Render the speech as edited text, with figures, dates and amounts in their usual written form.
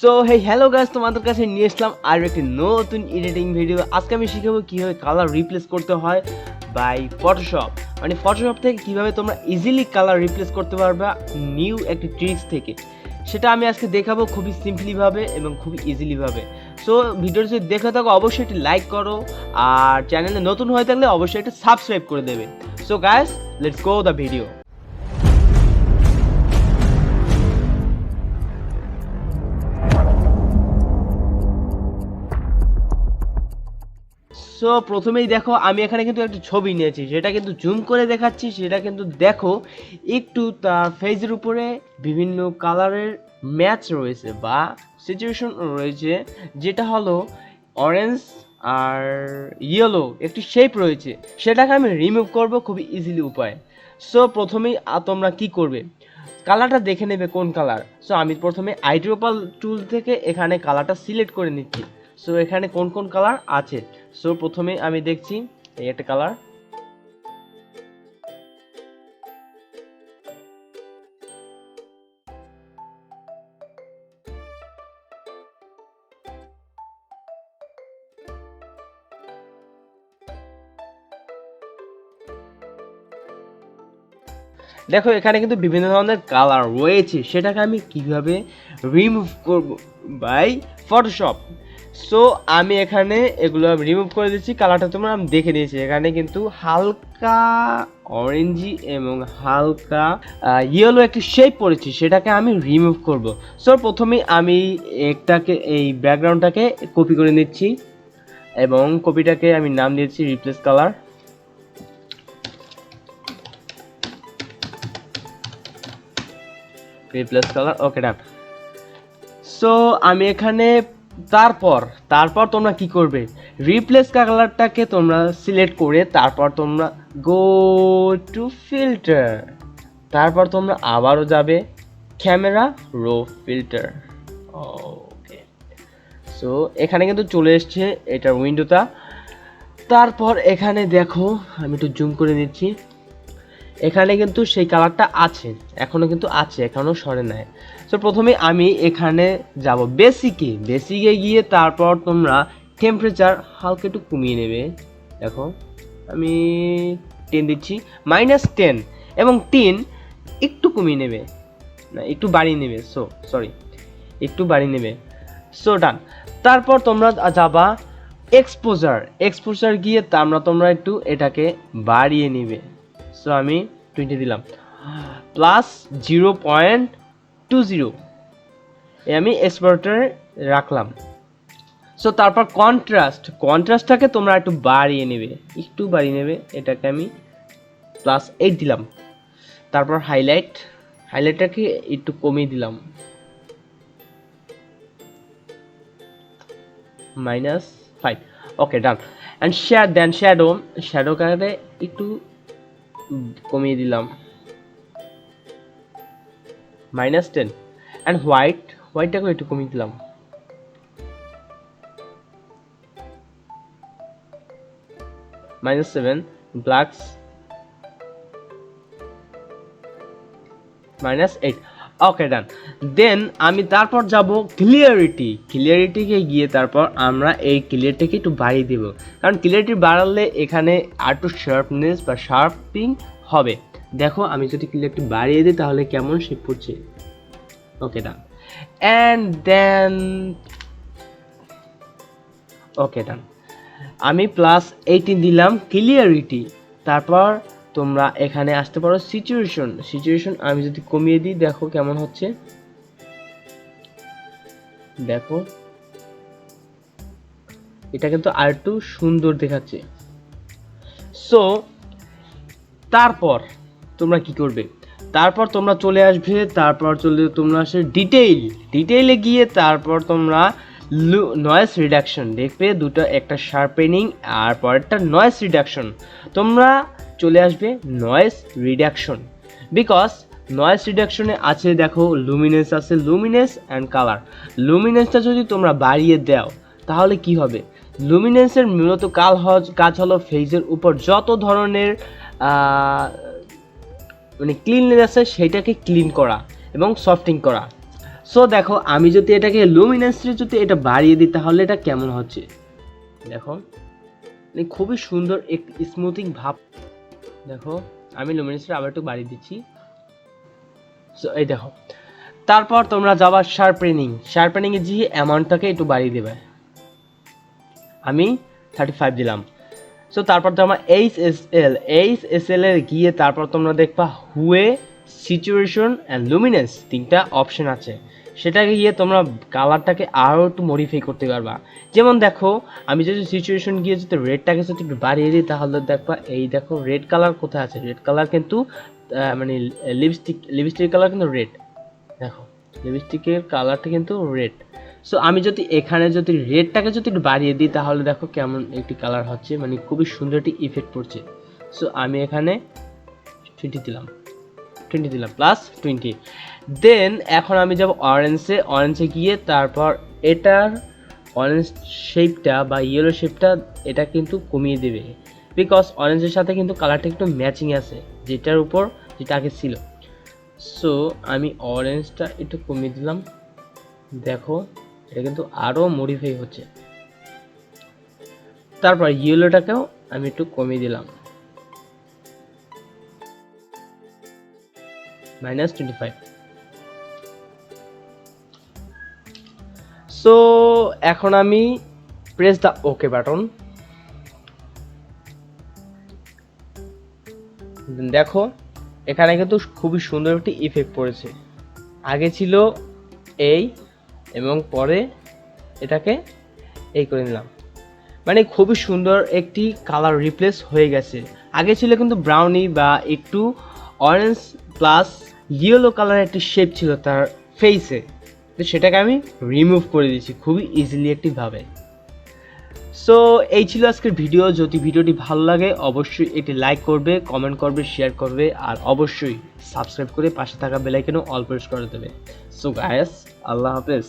So hey hello guys, তোমাদের কাছে নিয়ে আসলাম আর একটি নতুন এডিটিং ভিডিও। আজকে আমি শিখাবো কিভাবে কালার রিপ্লেস করতে হয় বাই ফটোশপ। মানে ফটোশপ থেকে কিভাবে তোমরা ইজিলি কালার রিপ্লেস করতে পারবে নিউ একটি ট্রিক্স থেকে, সেটা আমি আজকে দেখাবো খুবই সিম্পলি ভাবে এবং খুবই ইজিলি ভাবে। সো ভিডিওটি যদি দেখে থাকো অবশ্যই একটি লাইক করো, আর চ্যানেলে নতুন হয়ে থাকলে অবশ্যই একটা সাবস্ক্রাইব করে দেবে। So guys, let's go the video. So প্রথমেই দেখো, আমি এখানে কিন্তু একটা ছবি নিয়েছি, সেটা কিন্তু জুম করে দেখাচ্ছি। সেটা কিন্তু দেখো একটু তার ফেজের উপরে বিভিন্ন কালারের ম্যাচ রয়েছে বা সিচুয়েশন রয়েছে, যেটা হলো অরেঞ্জ আর ইয়েলো একটি শেপ রয়েছে, সেটাকে আমি রিমুভ করব খুবই ইজিলি উপায়। সো প্রথমেই তোমরা কি করবে, কালারটা দেখে নেবে কোন কালার। সো আমি প্রথমে আইড্রোপাল টুল থেকে এখানে কালারটা সিলেক্ট করে নিচ্ছি। সো এখানে কোন কোন কালার আছে। সো প্রথমে আমি দেখছি এই একটা কালার, দেখো এখানে কিন্তু বিভিন্ন ধরনের কালার রয়েছে, সেটাকে আমি কিভাবে রিমুভ করব বাই ফটোশপ। সো আমি এখানে এগুলো রিমুভ করে দিচ্ছি। কালারটা তোমরা আমি দেখে নিয়েছি, এখানে কিন্তু হালকা অরেঞ্জি এবং হালকা ইয়েলো একটি শেপ পড়েছে, সেটাকে আমি রিমুভ করব। সো প্রথমে আমি এই ব্যাকগ্রাউন্ডটাকে কপি করে নিচ্ছি এবং কপিটাকে আমি নাম দিয়েছি রিপ্লেস কালার। রিপ্লেস কালার, ওকে ডান। সো আমি এখানে তারপর তোমরা কি করবে, রিপ্লেস কালারটাকে তোমরা সিলেক্ট করে তারপর তোমরা গো টু ফিল্টার, তারপর তোমরা আবারও যাবে ক্যামেরা রো ফিল্টার। ওকে, সো এখানে কিন্তু চলে এসছে এটার উইন্ডোটা। তারপর এখানে দেখো, আমি একটু জুম করে নিচ্ছি, এখানে কিন্তু সেই কালারটা আছে, এখনো কিন্তু আছে, এখনো সরে নাই। সো প্রথমে আমি এখানে যাব বেসিকে গিয়ে তারপর তোমরা টেম্পারেচার হালকা একটু কমিয়ে নেবে। দেখো আমি 10 দিচ্ছি, -10 এবং 3 একটু কমিয়ে নেবে, না একটু বাড়িয়ে নেবে, একটু বাড়িয়ে নেবে। সো ডান। তারপর তোমরা যাবা এক্সপোজার গিয়ে তোমরা একটু এটাকে বাড়িয়ে নিবে। সো আমি 20 দিলাম, +0.20 আমি এক্সপোর্টারে রাখলাম। সো তারপর কন্ট্রাস্টটাকে তোমরা একটু বাড়িয়ে নেবে, এটাকে আমি +8 দিলাম। তারপর হাইলাইটটাকে একটু কমিয়ে দিলাম, -5। ওকে ডান। অ্যান্ড শ্যাডোটাকে একটু কমিয়ে দিলাম, -10। অ্যান্ড হোয়াইটটাকে একটু কমিয়ে দিলাম, -7। ব্ল্যাকস -8। ওকে ডান। দেন আমি তারপর যাব ক্লিয়ারিটিকে গিয়ে তারপর আমরা এই ক্লিয়ারটাকে একটু বাড়িয়ে দেব, কারণ ক্লিয়ারিটি বাড়ালে এখানে আর একটু শার্পনেস বা শার্পিং হবে। দেখো আমি যদি ক্লিয়ারটি বাড়িয়ে দিই তাহলে কেমন শেপ পড়ছে। ওকে ডান। অ্যান্ড দেন ওকে ডান, আমি +18 দিলাম ক্লিয়ারিটি। তারপর তোমরা এখানে আসতে পারো সিচুয়েশন আমি যদি কমিয়ে দিই, দেখো কেমন হচ্ছে, দেখো এটা কিন্তু আর একটু সুন্দর দেখাচ্ছে। সো তারপর তোমরা কি করবে, তারপর তোমরা চলে আসবে, তোমরা আসে ডিটেইলে গিয়ে তারপর তোমরা নয়েজ রিডাকশন দেখবে, দুটো, একটা শার্পেনিং আর পরেরটা নয়েজ রিডাকশন। তোমরা চলে আসবে নয়েজ রিডাকশন, বিকজ নয়েজ রিডাকশনে আছে, দেখো লুমিনেন্স আছে, লুমিনেন্স অ্যান্ড কালার। লুমিনেন্সটা যদি তোমরা বাড়িয়ে দাও তাহলে কি হবে, লুমিনেন্সের মূলত কাজ হলো ফেজের উপর যত ধরনের মানে ক্লিননেস আছে সেইটাকে ক্লিন করা এবং সফটিং করা। সো দেখো আমি যদি এটাকে লুমিনেন্সে যদি এটা বাড়িয়ে দিই তাহলে এটা কেমন হচ্ছে দেখো, মানে খুবই সুন্দর এক স্মুথিং ভাব। দেখো আমি লুমিনেন্সটা আবার একটু বাড়িয়ে দিচ্ছি। সো এই দেখো, তারপর তোমরা যাবা শার্পেনিং এ গিয়ে অ্যামাউন্টটাকে একটু বাড়িয়ে দেবে, আমি 35 দিলাম। সো তারপর তোমরা এইচএসএল এর গিয়ে তারপর তোমরা দেখবা হুয়ে, সিচুয়েশন অ্যান্ড লুমিনেন্স তিনটা অপশন আছে, সেটাকে গিয়ে তোমরা কালারটাকে আরও একটু মডিফাই করতে পারবা। যেমন দেখো আমি যদি সিচুয়েশন গিয়ে যদি রেডটাকে যদি একটু বাড়িয়ে দিই তাহলে দেখবা এই দেখো রেড কালার কোথায় আছে, রেড কালার কিন্তু মানে লিপস্টিক কালার কিন্তু রেড, দেখো লিপস্টিকের কালারটা কিন্তু রেড। সো আমি যদি এখানে যদি রেডটাকে যদি একটু বাড়িয়ে দিই তাহলে দেখো কেমন একটি কালার হচ্ছে, মানে খুবই সুন্দর একটি ইফেক্ট পড়ছে। সো আমি এখানে 20 দিলাম +20। দেন এখন আমি যাব অরেঞ্জে গিয়ে তারপর এটার অরেঞ্জ শেপটা বা ইয়েলো শেপটা এটা কিন্তু কমিয়ে দেবে, বিকজ অরেঞ্জের সাথে কিন্তু কালারটা একটু ম্যাচিং আছে যেটার উপর যেটা আগে ছিল। সো আমি অরেঞ্জটা একটু কমিয়ে দিলাম, দেখো এটা কিন্তু আরও মডিফাই হচ্ছে। তারপর ইয়েলোটাকেও আমি একটু কমিয়ে দিলাম -25। সো এখন আমি প্রেস দ্য ওকে বাটন। দেখো এখানে কিন্তু খুবই সুন্দর একটি ইফেক্ট পড়েছে, আগে ছিল এই এবং পরে এটাকে এই করে নিলাম, মানে খুবই সুন্দর একটি কালার রিপ্লেস হয়ে গেছে। আগে ছিল কিন্তু ব্রাউনি বা একটু অরেঞ্জ প্লাস ইয়েলো কালারের একটি শেপ ছিল তার ফেসে, তো সেটাকে আমি রিমুভ করে দিয়েছি খুবই ইজিলি একটিভাবে। সো এই ছিল আজকের ভিডিও। যদি ভিডিওটি ভালো লাগে অবশ্যই এটি লাইক করবে, কমেন্ট করবে, শেয়ার করবে আর অবশ্যই সাবস্ক্রাইব করে পাশে থাকা বেল আইকনও অল প্রেস করে দেবে। সো গাইস, আল্লাহ হাফেজ।